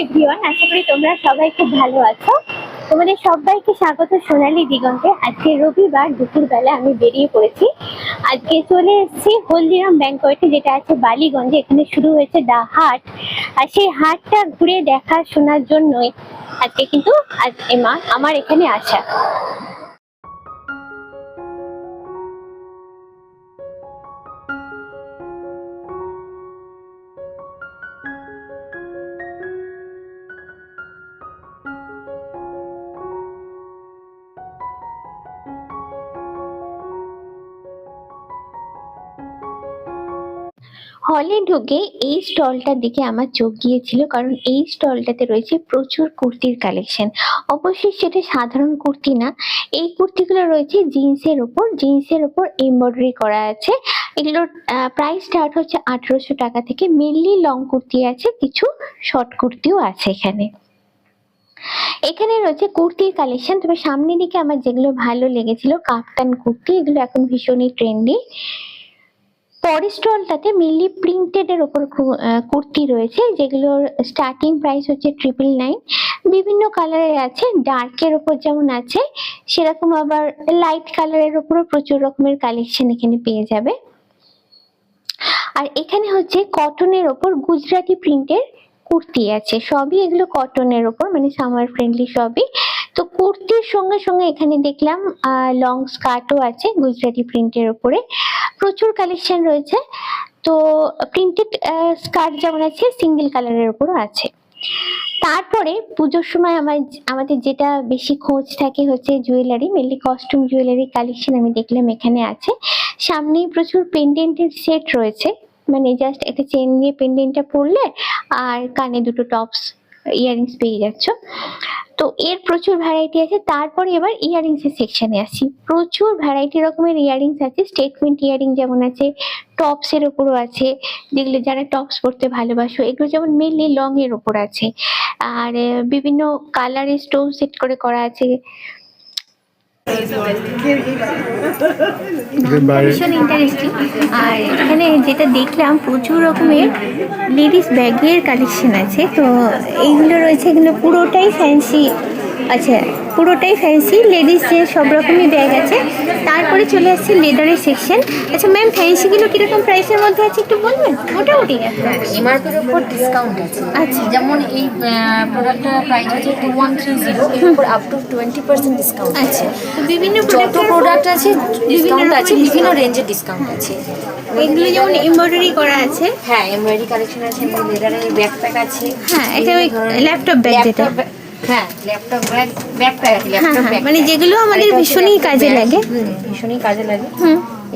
Everyone, আশা করি তোমরা সবাই খুব ভালো আছো। তোমাদের সবাইকে স্বাগত সোনালী দিগন্তে। আজকে রবিবার দুপুরবেলা আমি বেরিয়ে পড়েছি। আজকে চলে এসেছি হলদিরাম ব্যাংকোয়েটে, যেটা আছে বালিগঞ্জে। এখানে শুরু হয়েছে দা হাট, আর সেই হাটটা ঘুরে দেখা শোনার জন্যই আজকে কিন্তু আমার এখানে আসা। হলে ঢুকে এই স্টলটার দিকে আমার চোখ গিয়েছিল, কারণ এই স্টলটাতে রয়েছে প্রচুর কুর্তির কালেকশন। অবশ্যই সেটা সাধারণ কুর্তি না, এই কুর্তিগুলো রয়েছে জিন্সের ওপর এমব্রয়ডারি করা আছে। এগুলোর প্রাইস স্টার্ট হচ্ছে 1800 টাকা থেকে। মেনলি লং কুর্তি আছে, কিছু শর্ট কুর্তিও আছে এখানে। এখানে রয়েছে কুর্তির কালেকশন। তবে সামনের দিকে আমার যেগুলো ভালো লেগেছিল কাফতান কুর্তি, এগুলো এখন ভীষণই ট্রেন্ডি। পরের স্টলটাতে মেনলি প্রিন্টেড এর ওপর কুর্তি রয়েছে, যেগুলোর স্টার্টিং প্রাইস হচ্ছে 999। বিভিন্ন কালারের আছে, ডার্কের ওপর যেমন আছে সেরকম আবার লাইট কালারের ওপরও প্রচুর রকমের কালেকশন এখানে পেয়ে যাবে। আর এখানে হচ্ছে কটনের ওপর গুজরাটি প্রিন্টের কুর্তি আছে। সবই এগুলো কটনের ওপর, মানে সামার ফ্রেন্ডলি সবই। তো কুর্তির সঙ্গে সঙ্গে এখানে দেখলাম লং স্কার্টও আছে গুজরাটি প্রিন্টের ওপরে। প্রচুর কালেকশন রয়েছে। তো প্রিন্টেড স্কার্ট যেমন আছে, সিঙ্গেল কালারের ওপরও আছে। তারপরে পুজোর সময় আমাদের যেটা বেশি খোঁজ থাকে হচ্ছে jewellery, mainly costume jewellery collection আমি দেখলাম এখানে আছে। সামনেই প্রচুর পেন্ডেন্টের সেট রয়েছে, মানে জাস্ট একটা চেন দিয়ে পেন্ডেন্টটা পরলে আর কানে দুটো টপস ইয়াররিংস পেয়ে যাচ্ছ। তো এর প্রচুর ভ্যারাইটি আছে। তারপরে এবার ইয়াররিংস এর সেকশনে আসি। প্রচুর ভ্যারাইটি রকমের ইয়াররিংস আছে। স্টেটমেন্ট ইয়াররিং যেমন আছে, টপস এর উপরও আছে, যেগুলো যারা টপস পরতে ভালোবাসো এগুলো যেমন মেনলি লং এর উপর আছে। আর বিভিন্ন কালারের স্টোন সেট করে করা আছে। ভীষণ ইন্টারেস্টিং। আর এখানে যেটা দেখলাম প্রচুর রকমের লেডিস ব্যাগের কালেকশন আছে। তো এইগুলো রয়েছে, এগুলো পুরোটাই ফ্যান্সি। আচ্ছা, পুরোটাই ফ্যান্সি লেডিস যে সব রকমই ব্যাগ আছে। তারপরে চলে আসছে লেদারের সেকশন। আচ্ছা ম্যাম, ফ্যান্সিগুলো কিরকম প্রাইসের মধ্যে আছে একটু বলবেন? মোটামুটি এমআরপির উপর ডিসকাউন্ট আছে। আচ্ছা, যেমন এই প্রোডাক্টটার প্রাইস হচ্ছে 2130, এর উপর আপ টু 20% ডিসকাউন্ট। আচ্ছা, তো বিভিন্ন যত প্রোডাক্ট আছে ডিসকাউন্ট আছে, বিভিন্ন রেঞ্জের ডিসকাউন্ট আছে। এগুলো যেমন এমব্রয়ডারি করা আছে। হ্যাঁ, এমব্রয়ডারি কালেকশন আছে, লেদারের ব্যাকপ্যাক আছে। হ্যাঁ, এটা ওই ল্যাপটপ ব্যাগ যেটা। হ্যাঁ, ল্যাপটপ ব্যাকপ্যাক আছে, ল্যাপটপ ব্যাগ, মানে যেগুলো আমাদের ভীষণই কাজে লাগে। ভীষণই কাজে লাগে।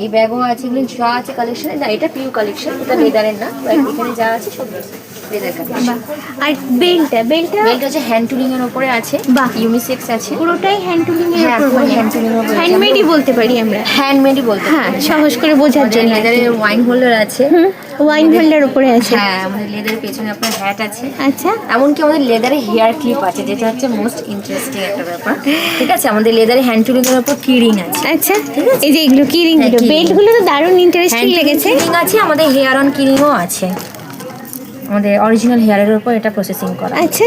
এই ব্যাগও আছে, এগুলো যা আছে কালেকশনে। না, এটা পিউ কালেকশন, এটা লেদারের না। এখানে যা আছে সব লেদার কালেকশন। আর বেল্টটা হচ্ছে হ্যান্ড টুলিং এর উপরে আছে, ইউনিসেক্স আছে, পুরোটাই হ্যান্ড টুলিং এর হ্যাঁ, উপর, পুরো হ্যান্ড টুলিং এর উপরে। হ্যান্ডমেডই বলতে পারি আমরা। হ্যান্ডমেডই বলতে হ্যাঁ, সহজ করে বোঝার জন্য। লেদারের ওয়াইন হোল্ডার আছে। ওয়াইন হোল্ডার উপরে আছে। হ্যাঁ, আমাদের লেদারের পেছনে আপনার হ্যাট আছে। আচ্ছা, এমনকি আমাদের লেদারে হেয়ার ক্লিপ আছে, যেটা হচ্ছে মোস্ট ইন্টারেস্টিং একটা ব্যাপার। ঠিক আছে, আমাদের লেদারে হ্যান্ড টুলিং এর উপর কি রিং আছে। আচ্ছা, এই যে এগুলো কি রিং, বেল্টগুলো তো দারুণ ইন্টারেস্টিং লেগেছে। রিং আছে, আমাদের হেয়ার অন কি রিংও আছে। আমাদের অরিজিনাল হেয়ারের উপর এটা প্রসেসিং করা। আচ্ছা,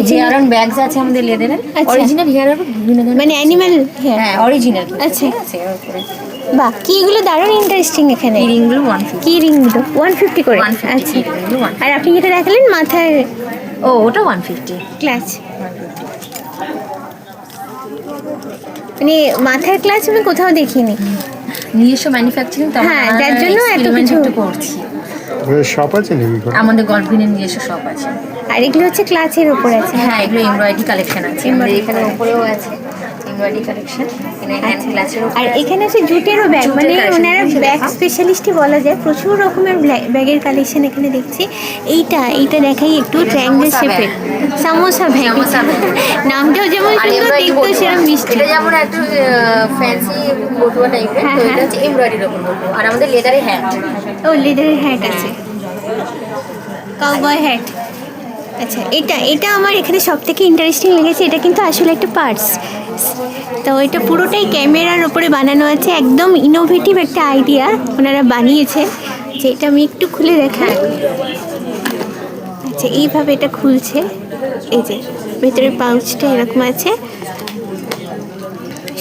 হেয়ার অন ব্যাগস আছে আমাদের লেদারের, অরিজিনাল হেয়ারের উপর বিভিন্ন ধরনের, মানে অ্যানিমাল হেয়ার। হ্যাঁ, অরিজিনাল। আচ্ছা, ঠিক আছে, এর উপরে বাহ, কি এগুলো দারুণ ইন্টারেস্টিং। এখানে এই রিংগুলো 150, কি রিংগুলো 150 করে। 150 আচ্ছা, রিংগুলো 150। আর আপনি যেটা দেখালেন মাথার ও, ওটা 150 ক্লাচ, 150। মানে মাথার ক্লাচ আমি কোথাও দেখিনি। নিজস্ব ম্যানুফ্যাকচারিং, তো হ্যাঁ, যার জন্য এত কিছু করছি। শপ আছে নাকি? আমাদের গল্ফিনের নিজস্ব শপ আছে। আর এগুলো হচ্ছে ক্লাচের উপর আছে। হ্যাঁ, এগুলো এমব্রয়ডারি কালেকশন আছে। আমাদের এখানে উপরেও আছে এমব্রয়ডারি কালেকশন, এখানে হ্যান্ড ক্লাচের উপর। আর এখানে আছে জুটেরও ব্যাগ, মানে ওনারা ব্যাগ স্পেশালিস্টই বলা যায়। প্রচুর রকমের ব্যাগের কালেকশন এখানে দেখছি। এইটা দেখাই একটু, ট্রায়াঙ্গেল শেপের সামোসা ব্যাগ। নামটাও যেমন সুন্দর, দেখতেও সেরকম মিষ্টি। এটা যেমন একটু ফ্যান্সি বটুয়া টাইপের, তো এটা হচ্ছে এমব্রয়ডারির উপর বটুয়া। আর আমাদের লেদারের হ্যাট। ও, লেদারের হ্যাট আছে, কাউবয় হ্যাট। আচ্ছা, এটা আমার এখানে সব থেকে ইন্টারেস্টিং লেগেছে। এটা কিন্তু আসলে একটা পার্স। তো এটা পুরোটাই ক্যামেরার ওপরে বানানো আছে। একদম ইনোভেটিভ একটা আইডিয়া ওনারা বানিয়েছে। যেটা আমি একটু খুলে দেখাই। আচ্ছা, এইভাবে এটা খুলছে, এই যে ভেতরের পাউচটা এরকম আছে।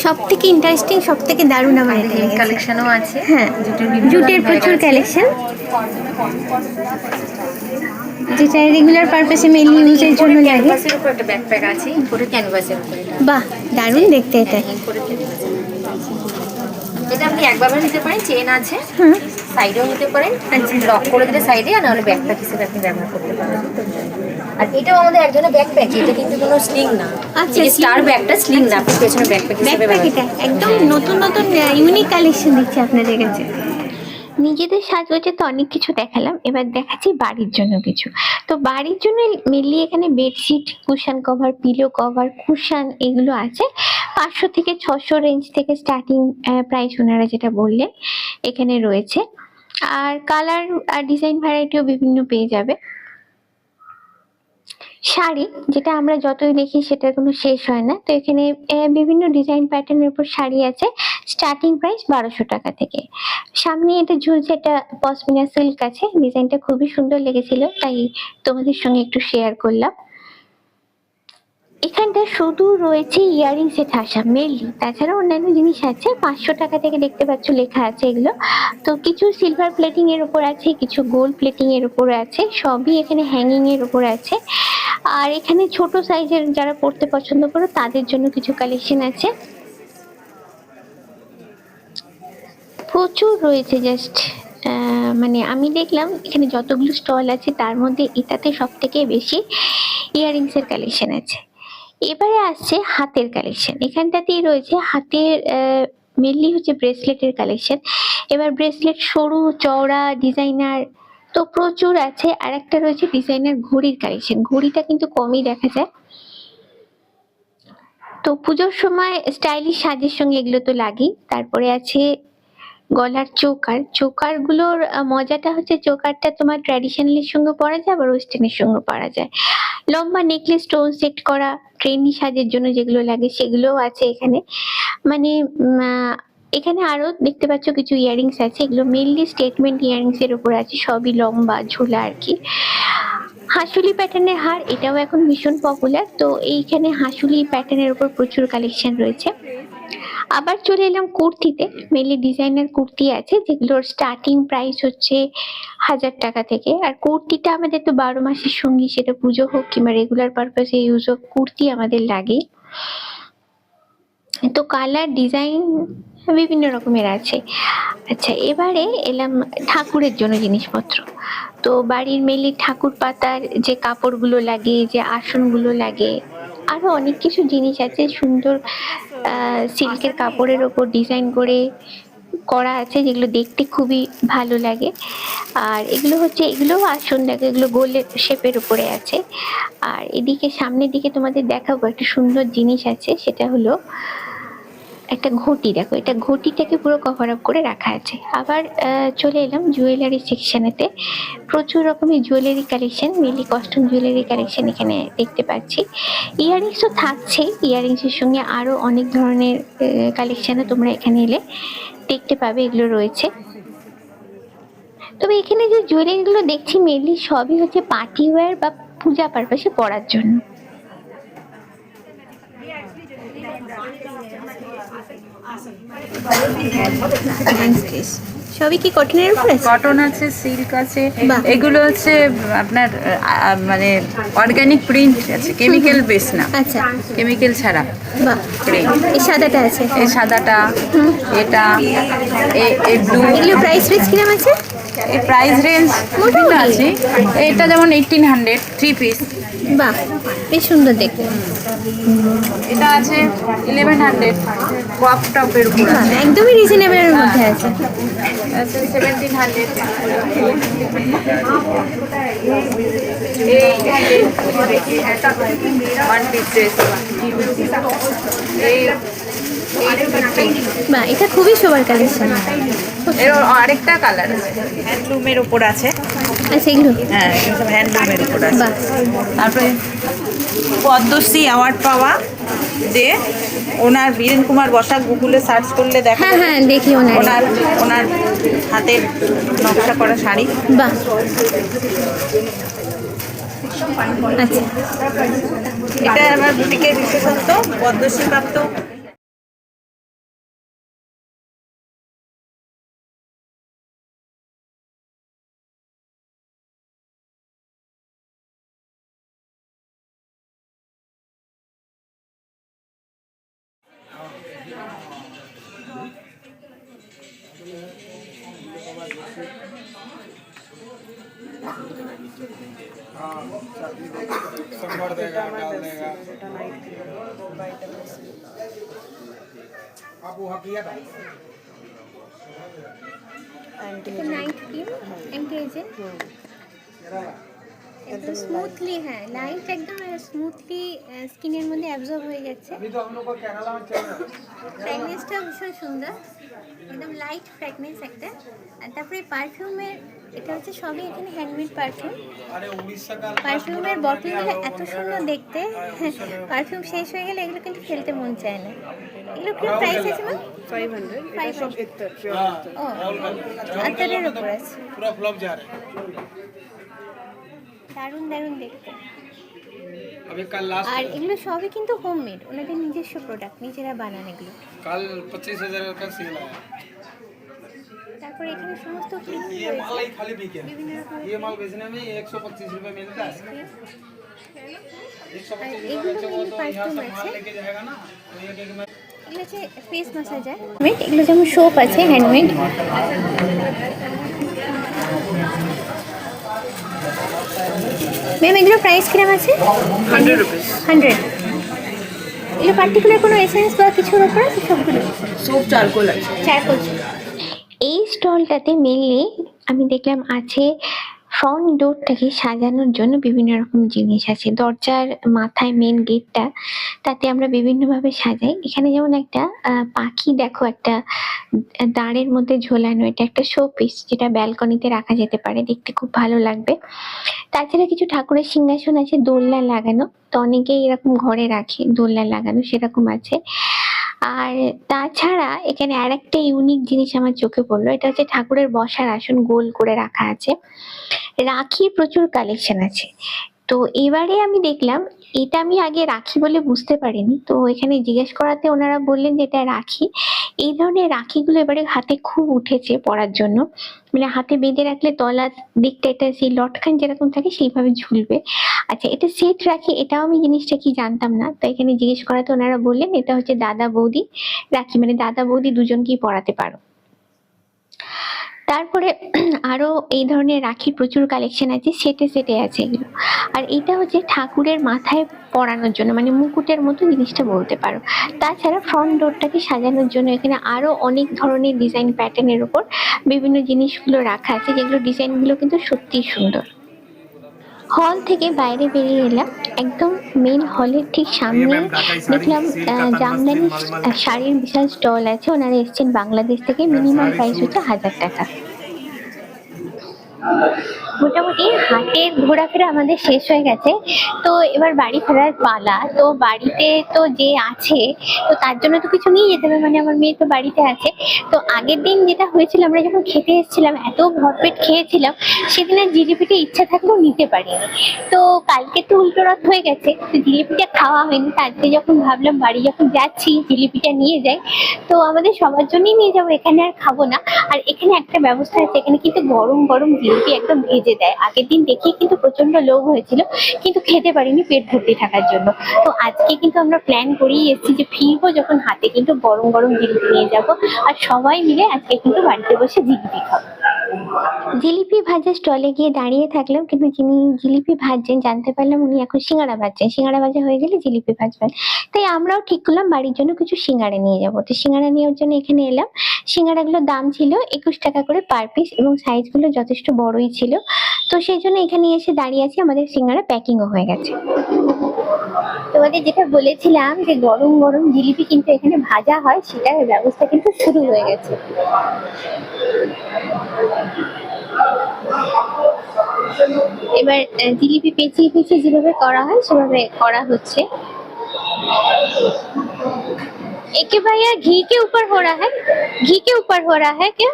সব থেকে ইন্টারেস্টিং, সব থেকে দারুণ আমার এটা লেগেছে। কালেকশনও আছে। হ্যাঁ, জুটের প্রচুর কালেকশন, যেটা রেগুলার পারপাসে মেনলি ইউজের জন্য লাগে। ক্যানভাসের উপর একটা ব্যাকপ্যাক আছে, ইম্পোর্টেড ক্যানভাসের উপরে। বাহ, দারুণ দেখতে এটা। ইম্পোর্টেড ক্যানভাসের। এটা আপনি একভাবে নিতে পারেন, চেন আছে, হুম, সাইডেও নিতে পারেন, লক করে দিলে সাইডে, আর নাহলে ব্যাকপ্যাক হিসেবে আপনি ব্যবহার করতে পারেন। আর এটাও আমাদের এক ধরনের ব্যাকপ্যাক, এটা কিন্তু কোনো স্লিং না। আচ্ছা, এই স্টার ব্যাগটা স্লিং না, আপনি পেছনে ব্যাকপ্যাক হিসেবে ব্যাকপ্যাক ব্যবহার এটা একদম নতুন নতুন ইউনিক কালেকশন দিচ্ছে আপনাদের কাছে। নিজেদের সাজগোজে তো অনেক কিছু দেখালাম, এবার দেখাচ্ছি বাড়ির জন্য কিছু। তো বাড়ির জন্য মেনলি এখানে bedsheet, cushion cover, pillow cover, cushion এগুলো আছে। 500 থেকে 600 রেঞ্জ থেকে স্টার্টিং প্রাইস ওনারা যেটা বললেন এখানে রয়েছে। আর কালার আর ডিজাইন ভ্যারাইটিও বিভিন্ন পেয়ে যাবে। শাড়ি, যেটা আমরা যতই দেখি সেটার কোনো শেষ হয় না, তো এখানে বিভিন্ন ডিজাইন প্যাটার্নের উপর শাড়ি আছে। স্টার্টিং প্রাইস 1200 টাকা থেকে। সামনে এটা ঝুলছে, এটা পশমিনা সিল্ক আছে, ডিজাইনটা খুবই সুন্দর লেগেছিল, তাই তোমাদের সঙ্গে একটু শেয়ার করলাম। এখানটা শুধু রয়েছে ইয়ারিংস এর ঠাসা মেনলি, তাছাড়া অন্যান্য জিনিস আছে। 500 টাকা থেকে দেখতে পাচ্ছ লেখা আছে এগুলো। তো কিছু সিলভার প্লেটিং এর উপর আছে, কিছু গোল্ড প্লেটিং এর উপর আছে, সবই এখানে হ্যাঙ্গিং এর উপর আছে। আর এখানে ছোট সাইজের যারা পড়তে পছন্দ করো তাদের জন্য কিছু কালেকশন আছে, প্রচুর রয়েছে। জাস্ট মানে আমি দেখলাম এখানে যতগুলো স্টল আছে তার মধ্যে এটাতে সব থেকে বেশি ইয়াররিংস এর কালেকশন আছে। এবারে আসছে হাতের কালেকশন। এখানটাতেই রয়েছে হাতের মেনলি হচ্ছে ব্রেসলেটের কালেকশন। এবার ব্রেসলেট সরু চওড়া ডিজাইনার তো প্রচুর আছে। আর একটা রয়েছে ডিজাইনার ঘড়ির কালেকশন, ঘড়িটা কিন্তু কমই দেখা যায়। তো পুজোর সময় স্টাইলিশ সাজের সঙ্গে এগুলো তো লাগেই। তারপরে আছে গলার চোকার, চোকার গুলোর মজাটা হচ্ছে চোকারটা তোমার ট্র্যাডিশনালের সঙ্গে পরা যায়, আবার ওয়েস্টার্নের সঙ্গে পরা যায়। লম্বা নেকলেস স্টোন সেট করা ট্রেন্ডি সাজের জন্য যেগুলো লাগে সেগুলোও আছে এখানে। মানে এখানে আরো দেখতে পাচ্ছ কিছু ইয়ারিংস আছে, এগুলো মেনলি স্টেটমেন্ট ইয়ারিংস এর উপর আছে, সবই লম্বা ঝোলা আর কি। হাঁসুলি প্যাটার্নের হার, এটাও এখন ভীষণ পপুলার, তো এইখানে হাঁসুলি প্যাটার্নের উপর প্রচুর কালেকশন রয়েছে। আবার চলে এলাম কুর্তিতে, মেনলি ডিজাইনার কুর্তি আছে যেগুলোর স্টার্টিং প্রাইস হচ্ছে 1000 টাকা থেকে। আর কুর্তিটা আমাদের তো 12 মাসের সঙ্গী, সেটা পুজো হোক কিংবা রেগুলার পারপাসে ইউজ হোক, কুর্তি আমাদের লাগে। তো কালার ডিজাইন বিভিন্ন রকমের আছে। আচ্ছা, এবারে এলাম ঠাকুরের জন্য জিনিসপত্র। তো বাড়ির মেনলি ঠাকুর পাতার যে কাপড়গুলো লাগে, যে আসনগুলো লাগে, আরো অনেক কিছু জিনিস আছে। সুন্দর সিল্কের কাপড়ের ওপর ডিজাইন করে করা আছে, যেগুলো দেখতে খুবই ভালো লাগে। আর এগুলো হচ্ছে, এগুলোও আসন দেখো, এগুলো গোল শেপের উপরে আছে। আর এদিকে সামনের দিকে তোমাদের দেখাবো একটা সুন্দর জিনিস আছে, সেটা হলো একটা ঘটি। দেখো, এটা ঘটিটাকে পুরো কভার আপ করে রাখা আছে। আবার চলে এলাম জুয়েলারি সেকশনেতে, প্রচুর রকমের jewellery collection, mainly costume jewellery collection এখানে দেখতে পাচ্ছি। ইয়াররিংস তো থাকছেই, ইয়াররিংসের সঙ্গে আরো অনেক ধরনের কালেকশনও তোমরা এখানে এলে দেখতে পাবে, এগুলো রয়েছে। তবে এখানে যে জুয়েলারিগুলো দেখছি মেনলি সবই হচ্ছে পার্টি ওয়্যার বা পূজা পারপাসে পরার জন্য। সবই কি কটনের উপর আছে? কটন আছে, সিল্ক আছে, বাহ। এগুলো হচ্ছে আপনার মানে অর্গানিক প্রিন্ট আছে, কেমিক্যাল বেস না, আচ্ছা, কেমিক্যাল ছাড়া বাহ, প্রিন্ট। এই সাদাটা আছে, এই সাদাটা, এটা এই ব্লু, এগুলো প্রাইস রেঞ্জ কিরকম আছে? এই প্রাইস রেঞ্জ বিভিন্ন আছে। এটা যেমন 1800 3 পিস, বাহ, বেশ সুন্দর দেখতে। এটা আছে 1100 ক্রপ টপের উপর বাহ, আছে, একদমই রিজনেবলের মধ্যে আছে। আছে 1700। এই ওয়ান পিস ড্রেস, এই বাহ, এটা খুবই শোবার কালেকশন। এর আরেকটা কালার আছে, হ্যান্ডলুমের উপর আছে। আচ্ছা, এগুলো হ্যাঁ, এগুলো সব হ্যান্ডলুমের উপর আছে। বাহ, তারপরে পদ্মশ্রী অ্যাওয়ার্ড পাওয়া, যে ওনার বীরেন কুমার বসাক, গুগলে সার্চ করলে দেখা হ্যাঁ হ্যাঁ দেখি ওনার। ওনার হাতের নকশা করা শাড়ি। বাহ, আচ্ছা, এটা আমার বুটিকের বিশেষত্ব, পদ্মশ্রী প্রাপ্ত। नाइट क्रीम एंटी एजिंग एकदम স্মুথলি, হ্যাঁ লাইট একদম স্মুথলি স্কিনের মধ্যে অ্যাবজর্ব হয়ে যাচ্ছে। ফ্র্যাগনেন্সটা ভীষণ সুন্দর, একদম লাইট ফ্র্যাগনেন্স একটা। আর তারপরে পারফিউমের, এটা হচ্ছে সবই এখানে হ্যান্ডমেড পারফিউম। পারফিউমের বটলগুলো এত সুন্দর দেখতে, পারফিউম শেষ হয়ে গেলে এগুলো কিন্তু ফেলতে মন চায় না। এগুলো কি প্রাইস আছে ম্যাম? 500 ও আতরের উপর আছে, पूरा फ्लॉप जा रहा है। দারুণ দারুণ দেখতে। अभी कल लास्ट, আর এগুলো সবই কিন্তু হোমমেড, ওনাদের নিজস্ব প্রোডাক্ট, নিজেরা বানান এগুলো। कल 25,000 का सेल आया। তারপরে এখানে সমস্ত ক্রিম ये माल ही खाली बिके है। বিভিন্ন রকমের ये माल बेचने में 125 रुपए मिलता है। cream। 125 এগুলো रुपए वो तो यहाँ পারফিউম से আছে, माल लेके जाएगा ना, तो ये एक में এগুলো হচ্ছে ফেস ম্যাসাজার। এগুলো যেমন সোপ আছে হ্যান্ডমেড। ম্যাম এগুলো প্রাইস কিরম আছে? 100 रुपए। 100। এগুলো পার্টিকুলার কোনো এসেন্স বা কিছুর উপর আছে? সবগুলো सोप चारकोल है। চারকোল। এই স্টলটাতে মেনলি আমি দেখলাম আছে ফ্রন্ট ডোরটাকে সাজানোর জন্য বিভিন্ন রকম জিনিস আছে। দরজার মাথায় মেন গেটটা, তাতে আমরা বিভিন্নভাবে সাজাই। এখানে যেমন একটা পাখি দেখো, একটা দাঁড়ের মধ্যে ঝোলানো, এটা একটা শো পিস যেটা ব্যালকনিতে রাখা যেতে পারে, দেখতে খুব ভালো লাগবে। তাছাড়া কিছু ঠাকুরের সিংহাসন আছে দোলনা লাগানো, তো অনেকেই এরকম ঘরে রাখে দোলনা লাগানো, সেরকম আছে। আর তাছাড়া এখানে আরেকটা ইউনিক জিনিস আমার চোখে পড়লো, এটা হচ্ছে ঠাকুরের বসার আসন গোল করে রাখা আছে। রাখির প্রচুর কালেকশন আছে। তো এবারে আমি দেখলাম, এটা আমি আগে রাখি বলে বুঝতে পারিনি, তো এখানে জিজ্ঞেস করাতে ওনারা বললেন যে এটা রাখি। এই ধরনের রাখিগুলো এবারে হাতে খুব উঠেছে পরার জন্য, মানে হাতে বেঁধে রাখলে তলার দিকটা এটা সেই লটকান যেরকম থাকে সেইভাবে ঝুলবে। আচ্ছা, এটা সেট রাখি, এটাও আমি জিনিসটা কি জানতাম না, তো এখানে জিজ্ঞেস করাতে ওনারা বললেন এটা হচ্ছে দাদা বৌদি রাখি, মানে দাদা বৌদি দুজনকেই পরাতে পারো। তারপরে আরো এই ধরনের রাখির প্রচুর কালেকশন আছে, সেটে সেটে আছে এগুলো। আর এটা হচ্ছে ঠাকুরের মাথায় পরানোর জন্য, মানে মুকুটের মতো জিনিসটা বলতে পারো। তাছাড়া ফ্রন্ট ডোরটাকে সাজানোর জন্য এখানে আরো অনেক ধরনের ডিজাইন প্যাটার্নের উপর বিভিন্ন জিনিসগুলো রাখা আছে, যেগুলো ডিজাইনগুলো কিন্তু সত্যিই সুন্দর। হল থেকে বাইরে বেরিয়ে এলাম, একদম মেন হলের ঠিক সামনে দেখলাম জামদানি শাড়ির বিশাল স্টল আছে। ওনারা এসেছেন বাংলাদেশ থেকে, মিনিমাম প্রাইস হচ্ছে 1000 টাকা। মোটামুটি হাটের ঘোরাফেরা আমাদের শেষ হয়ে গেছে, তো এবার বাড়ি ফেরার পালা। তো বাড়িতে তো যে আছে, তো তার জন্য তো কিছু নিয়ে যেতে হবে, মানে আমার মেয়ে তো বাড়িতে আছে। তো আগের দিন যেটা হয়েছিল, আমরা যখন খেতে এসেছিলাম এত ভরপেট খেয়েছিলাম, সেদিন আর জিলিপিটা ইচ্ছা থাকলেও নিতে পারিনি। তো কালকে তো উল্টো রথ হয়ে গেছে, তো জিলিপিটা খাওয়া হয়নি। তো আজকে যখন ভাবলাম বাড়ি যখন যাচ্ছি জিলিপিটা নিয়ে যাই, তো আমাদের সবার জন্যই নিয়ে যাবো, এখানে আর খাবো না। আর এখানে একটা ব্যবস্থা আছে, এখানে কিন্তু গরম গরম জিলিপি একদম ভেজে দেয়। আগের দিন দেখে কিন্তু প্রচন্ড লোভ হয়েছিল, কিন্তু খেতে পারিনি পেট ভর্তি থাকার জন্য। তো আজকে কিন্তু আমরা প্ল্যান করেই এসেছি যে ফিরবো যখন হাতে কিন্তু গরম গরম জিলিপি নিয়ে যাব, আর সবাই মিলে আজকে কিন্তু বাড়িতে বসে জিলিপি খাবো। জিলিপি ভাজা স্টলে গিয়ে দাঁড়িয়ে থাকলাম, কিন্তু যিনি জিলিপি ভাজছেন জানতে পারলাম উনি এখন সিঙ্গাড়া ভাজছেন। সিঙ্গাড়া ভাজা হয়ে গেলে জিলিপি ভাজবেন। তাই আমরাও ঠিক করলাম বাড়ির জন্য কিছু সিঙ্গাড়া নিয়ে যাবো। তো সিঙ্গাড়া নেওয়ার জন্য এখানে এলাম। সিঙ্গাড়াগুলোর দাম ছিল 21 টাকা করে পার পিস, এবং সাইজগুলো যথেষ্ট বড়ই ছিল। তো সেই জন্য এখানে এসে দাঁড়িয়ে আছি, আমাদের সিঙ্গাড়া প্যাকিংও হয়ে গেছে। তোমাদের যেটা বলেছিলাম যে গরম গরম জিলিপি কিন্তু এখানে ভাজা হয়, সেটার ব্যবস্থা কিন্তু শুরু হয়ে গেছে। এবার জিলিপি পেঁচিয়ে পেঁচিয়ে যেভাবে করা হয় সেভাবে করা হচ্ছে। एक भैया घी के ऊपर हो रहा है, घी के ऊपर हो रहा है क्या?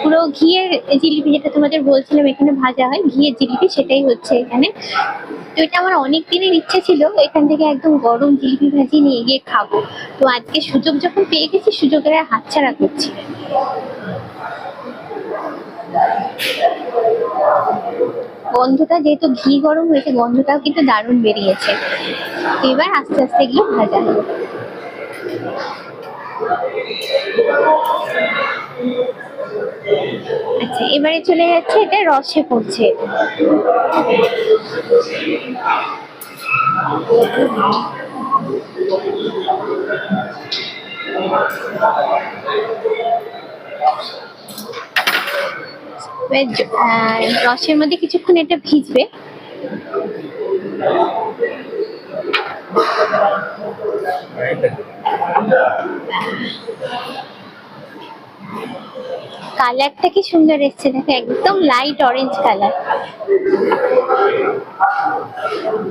পুরো ঘিয়ের জিলিপি, যেটা তোমাদের বলছিলাম এখানে ভাজা হয় ঘিয়ের জিলিপি, সেটাই হচ্ছে এখানে। তো এটা আমার অনেক দিনের ইচ্ছে ছিল এখান থেকে একদম গরম জিলিপি ভাজি নিয়ে গিয়ে খাবো। তো আজকে সুযোগ যখন পেয়ে গেছি, সুযোগের আর হাতছাড়া করছি না। গন্ধটা যেহেতু ঘি গরম হয়েছে, গন্ধটাও কিন্তু দারুণ বেরিয়েছে। এবার আস্তে আস্তে এগুলো ভাজা হবে। আচ্ছা, এবারে চলে যাচ্ছে, এটা রসে পড়ছে। রসের মধ্যে কিছুক্ষণ এটা ভিজবে। কালারটা কি সুন্দর এসছে দেখো, একদম লাইট অরেঞ্জ কালার।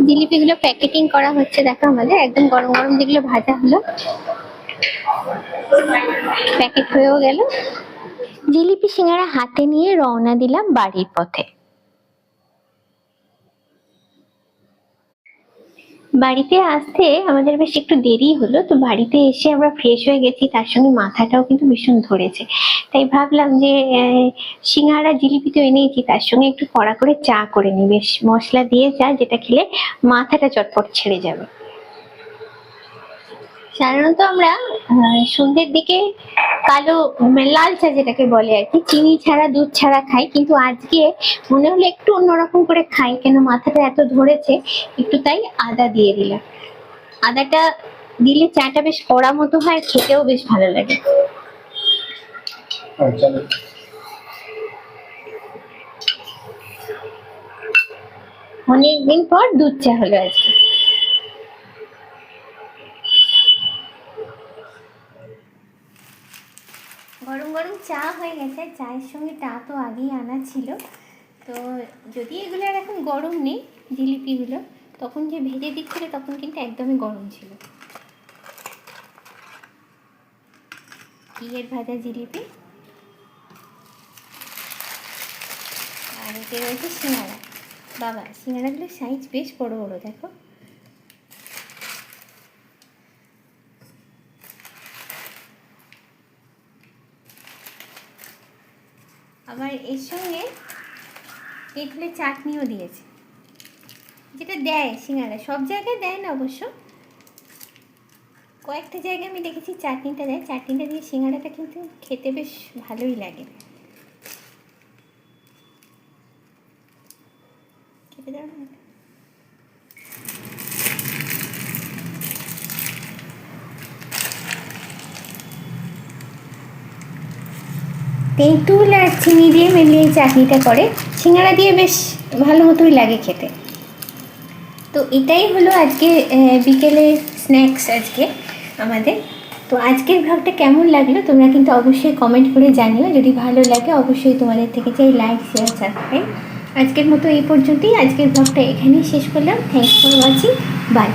জিলিপিগুলো প্যাকেটিং করা হচ্ছে দেখো, আমাদের একদম গরম গরম যেগুলো ভাজা হলো প্যাকেট হয়েও গেল। জিলিপি সিঙ্গারা হাতে নিয়ে রওনা দিলাম বাড়ির পথে। বাড়িতে আসতে আমাদের বেশ একটু দেরি হলো, তো বাড়িতে এসে আমরা ফ্রেশ হয়ে গেছি, তার সঙ্গে মাথাটাও কিন্তু ভীষণ ধরেছে। তাই ভাবলাম যে সিঙ্গারা জিলিপি তো এনেছি, তার সঙ্গে একটু কড়া করে চা করে নিই, বেশ মশলা দিয়ে চা, যেটা খেলে মাথাটা চটপট ছেড়ে যাবে। সাধারণত আমরা সন্ধ্যের দিকে কালো লাল চা যেটাকে বলে আর কি, চিনি ছাড়া দুধ ছাড়া খাই, কিন্তু আজকে মনে হলো একটু অন্যরকম করে খাই, কেন মাথাটা এত ধরেছে, একটু তাই আদা দিয়ে দিলাম। আদাটা দিলে চাটা বেশ কড়া মতো হয়, খেতেও বেশ ভালো লাগে। অনেকদিন পর দুধ চা হলো আজকে। গরম গরম চা হয়ে গেছে, চায়ের সঙ্গে টা তো আগেই আনা ছিল। তো যদি এগুলো আর এখন গরম নেই জিলিপিগুলো, তখন যে ভেজে দিচ্ছিল তখন কিন্তু একদমই গরম ছিল। ঘিয়ের ভাজা জিলিপি, আর এতে রয়েছে সিঙ্গারা। বাবা, সিঙ্গারাগুলোর সাইজ বেশ বড় বড় দেখো। আবার এর সঙ্গে এগুলো চাটনিও দিয়েছে, যেটা দেয় সিঙ্গারা, সব জায়গায় দেয় না অবশ্য, কয়েকটা জায়গায় আমি দেখেছি চাটনিটা দেয়। চাটনিটা দিয়ে সিঙ্গারাটা কিন্তু খেতে বেশ ভালোই লাগে। খেতে দাও না। তেঁতুল আর চিনি দিয়ে মেনলি এই চাটনিটা করে, সিঙ্গারা দিয়ে বেশ ভালো মতোই লাগে খেতে। তো এটাই হলো আজকে বিকেলে স্ন্যাক্স আজকে আমাদের। তো আজকের ব্লগটা কেমন লাগলো তোমরা কিন্তু অবশ্যই কমেন্ট করে জানিও। যদি ভালো লাগে অবশ্যই তোমাদের থেকে চাই লাইক, শেয়ার, সাবস্ক্রাইব। আজকের মতো এই পর্যন্তই, আজকের ব্লগটা এখানেই শেষ করলাম। Thanks for watching, by.